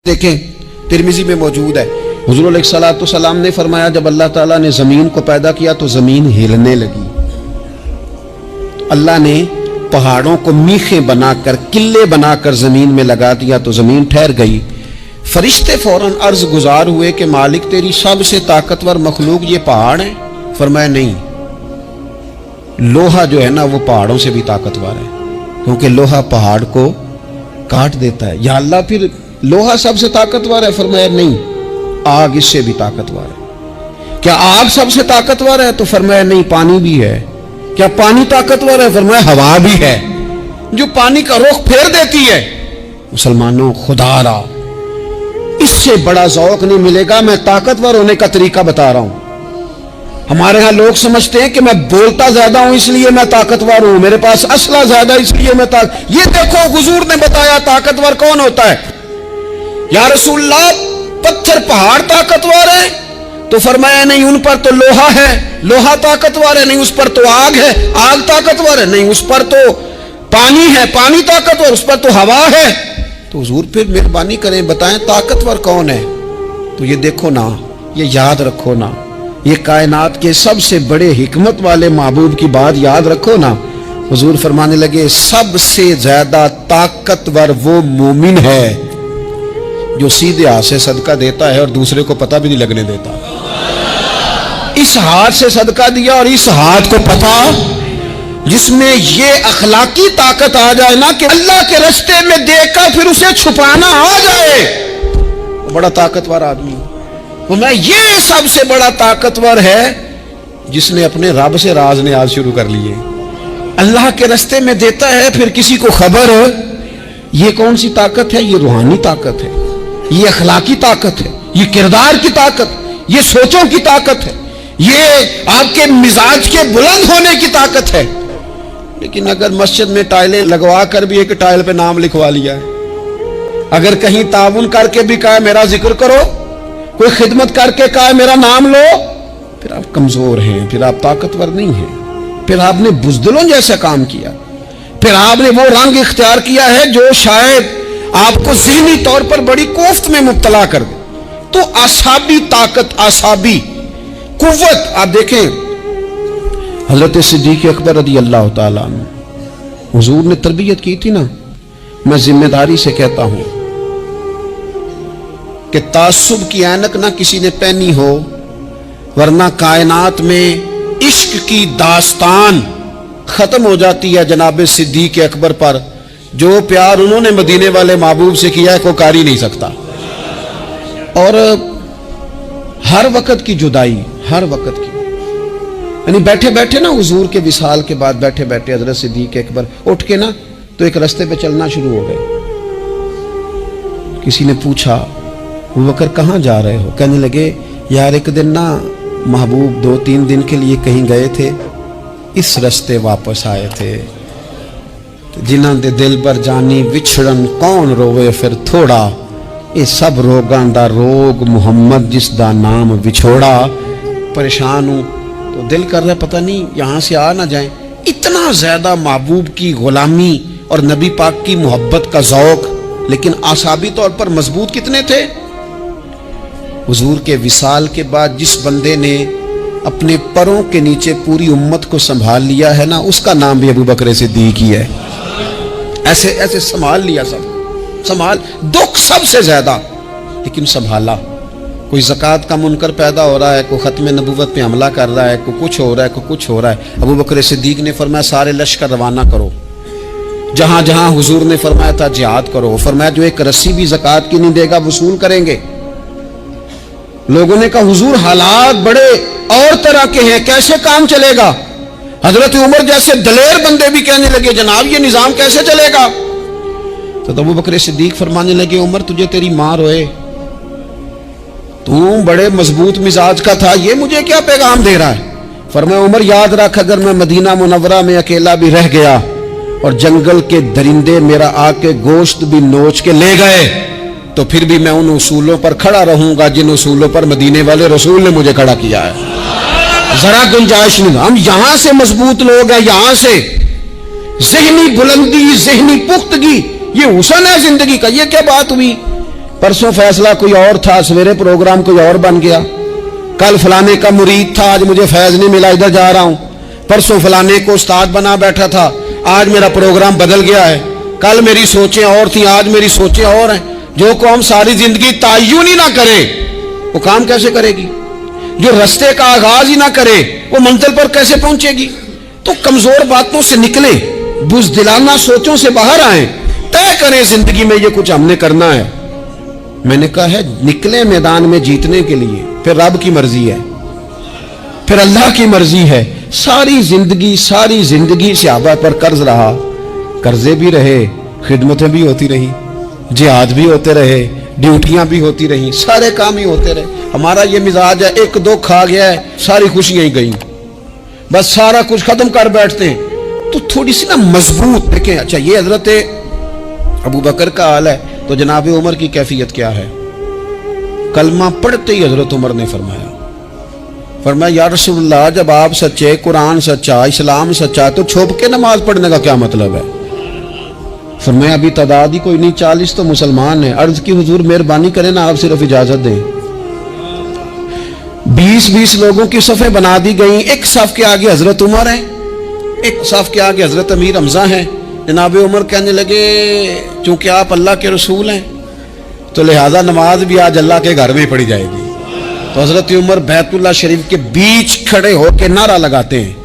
دیکھیں ترمذی میں موجود ہے، حضور علیہ الصلوۃ والسلام نے فرمایا جب اللہ تعالیٰ نے زمین کو پیدا کیا تو زمین ہلنے لگی۔ اللہ نے پہاڑوں کو میخیں بنا کر قلعے بنا کر زمین میں لگا دیا تو زمین ٹھہر گئی۔ فرشتے فوراً عرض گزار ہوئے کہ مالک تیری سب سے طاقتور مخلوق یہ پہاڑ ہے؟ فرمایا نہیں، لوہا جو ہے نا وہ پہاڑوں سے بھی طاقتور ہے، کیونکہ لوہا پہاڑ کو کاٹ دیتا ہے۔ یا اللہ پھر لوہا سب سے طاقتور ہے؟ فرمایا نہیں، آگ اس سے بھی طاقتور ہے۔ کیا آگ سب سے طاقتور ہے؟ تو فرمایا نہیں، پانی بھی ہے۔ کیا پانی طاقتور ہے؟ فرمایا ہوا بھی ہے، جو پانی کا رخ پھیر دیتی ہے۔ مسلمانوں خدا را اس سے بڑا ذوق نہیں ملے گا۔ میں طاقتور ہونے کا طریقہ بتا رہا ہوں۔ ہمارے ہاں لوگ سمجھتے ہیں کہ میں بولتا زیادہ ہوں اس لیے میں طاقتور ہوں، میرے پاس اسلحہ زیادہ اس لیے میں یہ دیکھو حضور نے بتایا طاقتور کون ہوتا ہے۔ یا رسول اللہ پتھر پہاڑ طاقتور ہے؟ تو فرمایا نہیں، ان پر تو لوہا ہے، لوہا طاقتور ہے، نہیں اس پر تو آگ ہے، آگ طاقتور ہے، نہیں اس پر تو پانی ہے، پانی طاقتور، اس پر تو ہوا ہے۔ تو حضور پھر مہربانی کریں بتائیں طاقتور کون ہے؟ تو یہ دیکھو نا، یہ یاد رکھو نا، یہ کائنات کے سب سے بڑے حکمت والے محبوب کی بات یاد رکھو نا۔ حضور فرمانے لگے سب سے زیادہ طاقتور وہ مومن ہے جو سیدھے ہاتھ سے صدقہ دیتا ہے اور دوسرے کو پتہ بھی نہیں لگنے دیتا۔ اس ہاتھ سے صدقہ دیا اور اس ہاتھ کو پتہ، جس میں یہ اخلاقی طاقت آ جائے نا کہ اللہ کے راستے میں دے کر پھر اسے چھپانا آ جائے، وہ بڑا طاقتور آدمی۔ میں یہ سب سے بڑا طاقتور ہے جس نے اپنے رب سے راز نیاز شروع کر لیے، اللہ کے راستے میں دیتا ہے پھر کسی کو خبر۔ یہ کون سی طاقت ہے؟ یہ روحانی طاقت ہے، یہ اخلاقی طاقت ہے، یہ کردار کی طاقت، یہ سوچوں کی طاقت ہے، یہ آپ کے مزاج کے بلند ہونے کی طاقت ہے۔ لیکن اگر مسجد میں ٹائلیں لگوا کر بھی ایک ٹائل پہ نام لکھوا لیا ہے، اگر کہیں تعاون کر کے بھی کہا میرا ذکر کرو، کوئی خدمت کر کے کہا میرا نام لو، پھر آپ کمزور ہیں، پھر آپ طاقتور نہیں ہیں، پھر آپ نے بزدلوں جیسا کام کیا، پھر آپ نے وہ رنگ اختیار کیا ہے جو شاید آپ کو ذہنی طور پر بڑی کوفت میں مبتلا کر دے۔ تو اعصابی طاقت، اعصابی قوت، آپ دیکھیں حضرت صدیق اکبر رضی اللہ تعالیٰ عنہ، حضور نے تربیت کی تھی نا۔ میں ذمہ داری سے کہتا ہوں کہ تعصب کی اینک نہ کسی نے پہنی ہو، ورنہ کائنات میں عشق کی داستان ختم ہو جاتی ہے جناب صدیق اکبر پر۔ جو پیار انہوں نے مدینے والے محبوب سے کیا ہے کوئی کر ہی نہیں سکتا۔ اور ہر وقت کی جدائی، ہر وقت کی، یعنی بیٹھے بیٹھے نا حضور کے وصال کے بعد بیٹھے بیٹھے حضرت صدیق اکبر اٹھ کے نا تو ایک رستے پہ چلنا شروع ہو گئے۔ کسی نے پوچھا ابوبکر کہاں جا رہے ہو؟ کہنے لگے یار ایک دن نا محبوب 2-3 دن کے لیے کہیں گئے تھے، اس رستے واپس آئے تھے۔ جنہاں دے دل پر جانی وچھڑن کون روے پھر تھوڑا، یہ سب روگاں دا روگ محمد جس دا نام وچھوڑا۔ پریشان ہوں تو دل کر رہا پتہ نہیں یہاں سے آ نہ جائیں۔ اتنا زیادہ محبوب کی غلامی اور نبی پاک کی محبت کا ذوق، لیکن اعصابی طور پر مضبوط کتنے تھے؟ حضور کے وصال کے بعد جس بندے نے اپنے پروں کے نیچے پوری امت کو سنبھال لیا ہے نا، اس کا نام بھی ابوبکر صدیق ہی ہے۔ ایسے ایسے سنبھال لیا، سب سنبھال، دکھ سب سے زیادہ لیکن سنبھالا۔ کوئی زکوٰۃ کا منکر پیدا ہو رہا ہے، کوئی ختم نبوت پہ حملہ کر رہا ہے، کوئی کچھ ہو رہا ہے، کوئی کچھ ہو رہا ہے، ابوبکر صدیق نے فرمایا سارے لشکر روانہ کرو، جہاں جہاں حضور نے فرمایا تھا جہاد کرو۔ فرمایا جو ایک رسی بھی زکوٰۃ کی نہیں دے گا وصول کریں گے۔ لوگوں نے کہا حضور حالات بڑے اور طرح کے ہیں، کیسے کام چلے گا؟ حضرت عمر جیسے دلیر بندے بھی کہنے لگے جناب یہ نظام کیسے چلے گا؟ تو ابوبکر صدیق فرمانے لگے عمر تجھے تیری ماں روئے، تو بڑے مضبوط مزاج کا تھا، یہ مجھے کیا پیغام دے رہا ہے؟ فرمایا عمر یاد رکھ اگر میں مدینہ منورہ میں اکیلا بھی رہ گیا اور جنگل کے درندے میرا آ کے گوشت بھی نوچ کے لے گئے تو پھر بھی میں ان اصولوں پر کھڑا رہوں گا جن اصولوں پر مدینے والے رسول نے مجھے کھڑا کیا ہے۔ ذرا گنجائش نہیں۔ ہم یہاں سے مضبوط لوگ ہیں، یہاں سے ذہنی بلندی، ذہنی پختگی، یہ حسن ہے زندگی کا۔ یہ کیا بات ہوئی परसों फैसला कोई और था, सवेरे प्रोग्राम कोई और बन गया। कल फलाने का मुरीद था, आज मुझे फैज नहीं मिला, इधर जा रहा हूं। परसों फलाने को उस्ताद बना बैठा था, आज मेरा प्रोग्राम बदल गया है। कल मेरी सोचें और थी, आज मेरी सोचें और हैं। जो कौम सारी जिंदगी तायुन ही ना करे वो काम कैसे करेगी? जो रास्ते का आगाज ही ना करे वो मंजिल पर कैसे पहुंचेगी? तो कमजोर बातों से निकले, बुज़दिलाना सोचों से बाहर आए, तय करें जिंदगी में ये कुछ हमने करना है। मैंने कहा है निकले मैदान में जीतने के लिए, फिर रब की मर्जी है, फिर अल्लाह की मर्जी है। सारी जिंदगी सहाबा पर कर्ज रहा, कर्जे भी रहे, खिदमतें भी होती रही, जिहाद भी होते रहे, ड्यूटियां भी होती रही, सारे काम ही होते रहे। हमारा ये मिजाज है, एक दो खा गया है सारी खुशियां ही गई, बस सारा कुछ खत्म कर बैठते हैं। तो थोड़ी सी ना मजबूत देखें। अच्छा ये हजरत अबू बकर का हाल है, तो जनाब उमर की कैफियत क्या है? कलमा पढ़ते ही हजरत उमर ने फरमाया या रसूलल्लाह, जब आप सच्चे, कुरान सच्चा, इस्लाम सच्चा, तो छुप के नमाज पढ़ने का क्या मतलब है? फरमाया अभी तादाद ही कोई नहीं, 40 तो मुसलमान है। अर्ज की हुजूर मेहरबानी करें ना, आप सिर्फ इजाजत दें। 20-20 लोगों की सफ़े बना दी गई, एक सफ के आगे हजरत उमर है, एक सफ के आगे हजरत अमीर हमजा है। जनाब उमर कहने लगे चूंकि आप अल्लाह के रसूल हैं तो लिहाजा नमाज भी आज अल्लाह के घर में पढ़ी जाएगी। तो हजरत उमर बैतुल्लाह शरीफ के बीच खड़े होकर नारा लगाते हैं,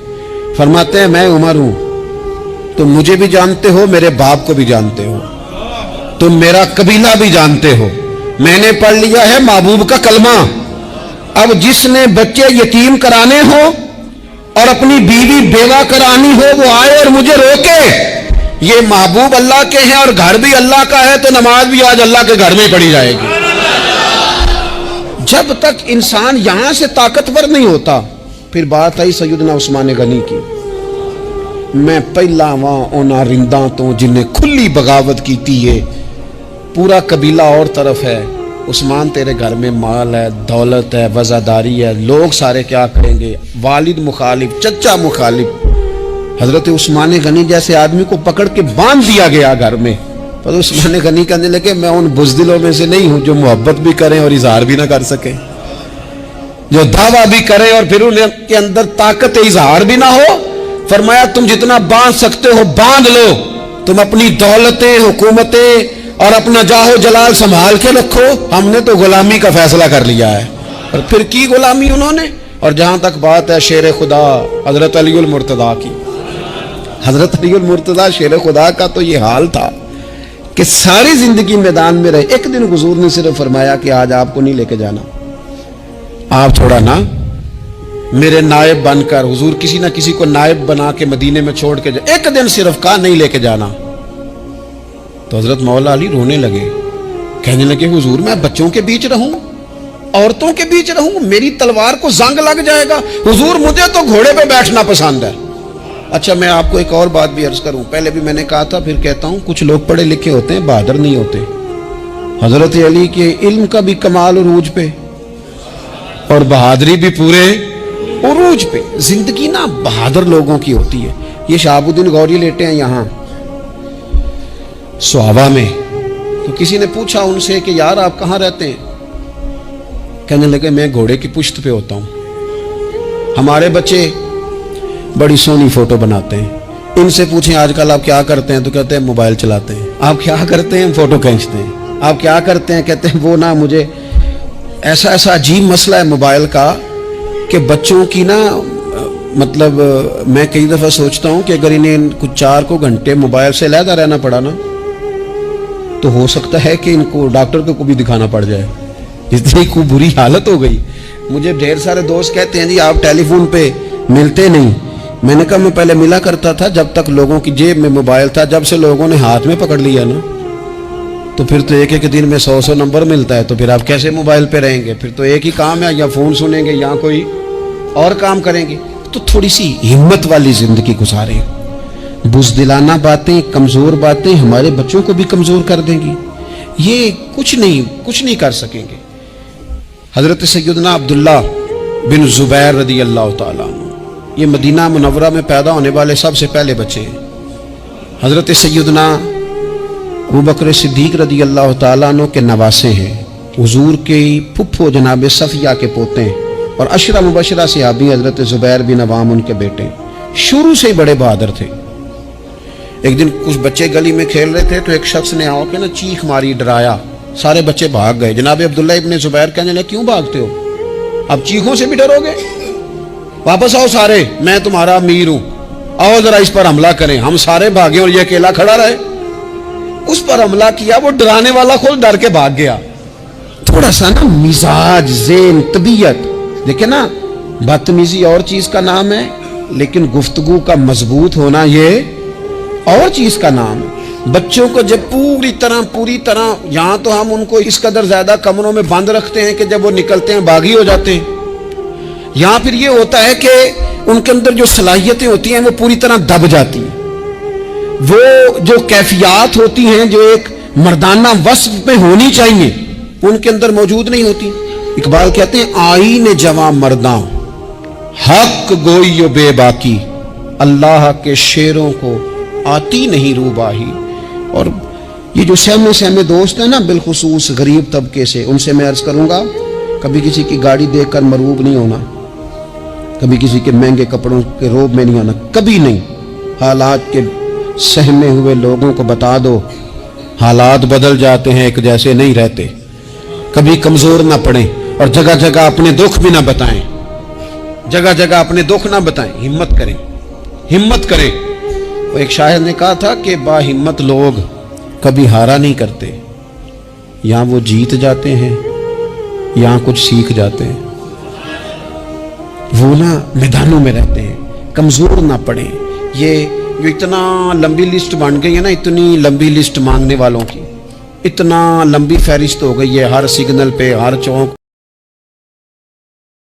फरमाते हैं मैं उमर हूं, तुम मुझे भी जानते हो, मेरे बाप को भी जानते हो, तुम मेरा कबीला भी जानते हो, मैंने पढ़ लिया है महबूब का कलमा। अब जिसने बच्चे यतीम कराने हो और अपनी बीवी बेवा करानी हो वो आए और मुझे रोके। ये महबूब अल्लाह के हैं और घर भी अल्लाह का है, तो नमाज भी आज अल्लाह के घर में पढ़ी जाएगी। जब तक इंसान यहां से ताकतवर नहीं होता, फिर बात आई सैयदना उस्मान गनी की। मैं पहला वहां ओना रिंदा तो जिन्हें खुली बगावत की थी, है पूरा कबीला और तरफ है, उस्मान तेरे घर में माल है, दौलत है, वज़ादारी है, लोग सारे क्या करेंगे? वालिद मुखालिफ, चचा मुखालिफ। हजरत उस्मान गनी जैसे आदमी को पकड़ के बांध दिया गया घर में। पर उस्मान गनी कहने लगे मैं उन बुज़दिलों में से नहीं हूं जो मोहब्बत भी करें और इजहार भी ना कर सके, जो दावा भी करें और फिर उनके अंदर ताकत इजहार भी ना हो। फरमाया तुम जितना बांध सकते हो बांध लो, तुम अपनी दौलतें, हुकूमतें और अपना जाहो जलाल संभाल के रखो, हमने तो गुलामी का फैसला कर लिया है। और फिर की गुलामी उन्होंने। और जहां तक बात है शेर खुदा हजरत अली उल मुर्तदा की, हजरत अली उल मुर्तदा शेर खुदा का तो ये हाल था कि सारी जिंदगी मैदान में रहे। एक दिन हुजूर ने सिर्फ फरमाया कि आज आपको नहीं लेके जाना, आप थोड़ा ना मेरे नायब बनकर, हुजूर किसी ना किसी को नायब बना के मदीने में छोड़ के जाए, एक दिन सिर्फ कहा नहीं लेके जाना। तो हजरत मौला अली रोने लगे, कहने लगे हुजूर मैं बच्चों के बीच रहूं, औरतों के बीच रहूं, मेरी तलवार को जंग लग जाएगा। हुजूर मुझे तो घोड़े पे बैठना पसंद है। अच्छा मैं आपको एक और बात भी अर्ज करूं, पहले भी मैंने कहा था फिर कहता हूं, कुछ लोग पढ़े लिखे होते हैं बहादुर नहीं होते। हजरत अली के इल्म का भी कमाल उरूज पे और बहादुरी भी पूरे उरूज पे। जिंदगी ना बहादुर लोगों की होती है। ये शहाबुद्दीन गौरी लेटे हैं यहाँ सुहावा में, तो किसी ने पूछा उनसे कि यार आप कहाँ रहते हैं? कहने लगे मैं घोड़े की पुश्त पे होता हूँ, हमारे बच्चे बड़ी सोनी फोटो बनाते हैं। इनसे पूछें आजकल आप क्या करते हैं? तो कहते हैं मोबाइल चलाते हैं। आप क्या करते हैं? फोटो खींचते हैं। आप क्या करते हैं? कहते हैं वो ना मुझे ऐसा ऐसा अजीब मसला है मोबाइल का कि बच्चों की ना मतलब मैं कई दफ़ा सोचता हूँ कि अगर इन्हें कुछ 4 घंटे मोबाइल से अलहदा रहना पड़ा ना तो हो सकता है कि इनको डॉक्टर को भी दिखाना पड़ जाए, इतनी खूब बुरी हालत हो गई। मुझे ढेर सारे दोस्त कहते हैं जी आप टेलीफोन पे मिलते नहीं। मैंने कहा मैं पहले मिला करता था जब तक लोगों की जेब में मोबाइल था, जब से लोगों ने हाथ में पकड़ लिया ना तो फिर तो एक दिन में 100 नंबर मिलता है, तो फिर आप कैसे मोबाइल पे रहेंगे? फिर तो एक ही काम है, या फोन सुनेंगे या कोई और काम करेंगे। तो थोड़ी सी हिम्मत वाली जिंदगी गुजारें। बुज़दिलाना बातें, कमजोर बातें हमारे बच्चों को भी कमजोर कर देंगी। ये कुछ नहीं कर सकेंगे। हजरत सैयदना अब्दुल्ला बिन जुबैर रदी अल्लाह ताला अन्हु, ये मदीना मुनव्वरा में पैदा होने वाले सबसे पहले बच्चे हैं। हजरत सैयदना अबू बकर सिद्दीक रदी अल्लाह ताला अन्हु के नवासे हैं, हुजूर के फुफ्फो जनाब सफिया के पोते हैं और अशरा मुबशरा सहाबी हजरत जुबैर बिन अवाम उनके बेटे। शुरू से ही बड़े बहादुर थे। एक दिन कुछ बच्चे गली में खेल रहे थे तो एक शख्स ने आओ के ना चीख मारी, डराया, सारे बच्चे भाग गए। जनाब अब्दुल्ला इब्ने जुबैर कहने लगे क्यों भागते हो, अब चीखों से भी डरोगे, वापस आओ सारे, मैं तुम्हारा अमीर हूं, आओ जरा इस पर हमला करें। हम सारे भागे और ये अकेला खड़ा रहे। उस पर हमला किया, वो डराने वाला खुद डर के भाग गया। थोड़ा सा ना मिजाज, ज़ेन, तबीयत, देखे ना, बदतमीजी और चीज का नाम है, लेकिन गुफ्तगू का मजबूत होना ये और चीज का नाम है। बच्चों को जब पूरी तरह यहां तो हम उनको इस कदर ज्यादा कमरों में बंद रखते हैं कि जब वो निकलते हैं बागी हो जाते हैं। यहां फिर ये होता है कि उनके अंदर जो सलाहियतें होती हैं वो पूरी तरह दब जाती हैं। वो जो कैफियत होती हैं जो एक मर्दाना वस्फ में होनी चाहिए उनके अंदर मौजूद नहीं होती। इकबाल कहते हैं आईने जवां मर्दा हक गोई बेबाकी, अल्लाह के शेरों को आती नहीं रूबाही। और ये जो सहमे दोस्त हैं ना, बिलखुसूस गरीब तबके से, उनसे मैं अर्ज करूंगा कभी किसी की गाड़ी देखकर मरूब नहीं होना, कभी किसी के महंगे कपड़ों के रोब में नहीं आना, कभी नहीं। हालात के सहमे हुए लोगों को बता दो हालात बदल जाते हैं, एक जैसे नहीं रहते। कभी कमजोर ना पड़े और जगह जगह अपने दुख भी ना बताएं, जगह जगह अपने दुख ना बताएं, हिम्मत करें, हिम्मत करें। वो एक शायर ने कहा था कि बाहिम्मत लोग कभी हारा नहीं करते, या वो जीत जाते हैं या कुछ सीख जाते हैं। वो ना मैदानों में रहते हैं, कमजोर ना पड़े। ये जो इतना लंबी लिस्ट बन गई है ना, इतनी लंबी लिस्ट मांगने वालों की, इतना लंबी फहरिस्त हो गई है, हर सिग्नल पे, हर चौक